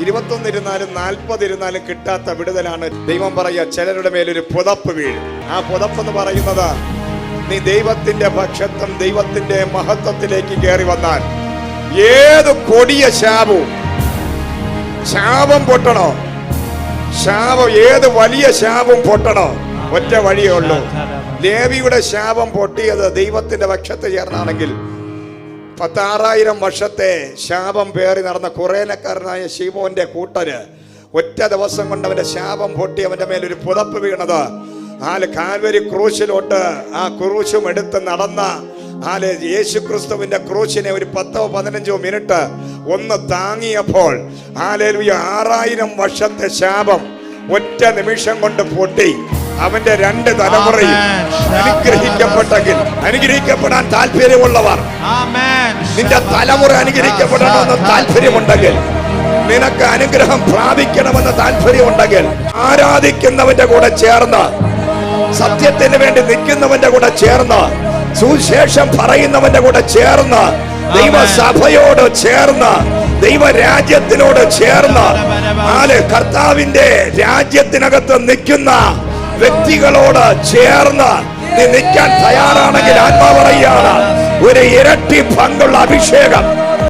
21 ഇരുന്നാലും 40 ഇരുന്നാലും കിട്ടാത്ത വിടുതലാണ്. ദൈവം പറയുക, ചിലരുടെ മേലൊരു പുതപ്പ് വീഴും. ആ പുതപ്പെന്ന് പറയുന്നത്, നീ ദൈവത്തിന്റെ പക്ഷത്വം, ദൈവത്തിന്റെ മഹത്വത്തിലേക്ക് കയറി വന്നാൽ ഏത് കൊടിയ ശാപം പൊട്ടണോ, ഏത് വലിയ ശാപം പൊട്ടണോ, ഒറ്റ വഴിയേ ഉള്ളൂ. ലേവിയുടെ ശാപം പൊട്ടിയത് ദൈവത്തിന്റെ പക്ഷത്ത് ചേർന്നാണെങ്കിൽ 16,000 വർഷത്തെ ശാപം പേറി നടന്ന കുറേനക്കാരനായ ശീമോന്റെ കൂട്ടര് ഒറ്റ ദിവസം കൊണ്ട് അവന്റെ ശാപം പൊട്ടി അവന്റെ മേലൊരു പുതപ്പ് വീണത്. കാൽവരി ക്രൂശിലോട്ട് ആ ക്രൂശും എടുത്ത് നടന്ന യേശു ക്രിസ്തുവിന്റെ ക്രൂശിനെ ഒരു 10-15 മിനിറ്റ് ഒന്ന് താങ്ങിയപ്പോൾ 6,000 വർഷത്തെ ശാപം ഒറ്റ നിമിഷം കൊണ്ട് പൊട്ടി. അവന്റെ 2 തലമുറയും അനുഗ്രഹിക്കപ്പെടാൻ താല്പര്യമുള്ളവർ, നിന്റെ തലമുറ അനുഗ്രഹിക്കപ്പെടണമെന്ന് താല്പര്യമുണ്ടെങ്കിൽ, നിനക്ക് അനുഗ്രഹം പ്രാപിക്കണമെന്ന് താല്പര്യമുണ്ടെങ്കിൽ, ആരാധിക്കുന്നവന്റെ കൂടെ ചേർന്ന്, സത്യത്തിന് വേണ്ടി നിൽക്കുന്നവന്റെ കൂടെ ചേർന്ന്, സുവിശേഷം പറയുന്നവന്റെ കൂടെ ചേർന്ന്, ദൈവസഭയോട് ചേർന്ന്, ദൈവരാജ്യത്തിനോട് ചേർന്ന്, കർത്താവിന്റെ രാജ്യത്തിനകത്ത് നിൽക്കുന്ന വ്യക്തികളോട് ചേർന്ന് നീ നിൽക്കാൻ തയ്യാറാണെങ്കിൽ, ആത്മാവ് പറയുകയാണ്, ഒരു ഇരട്ടി പങ്കുള്ള അഭിഷേകം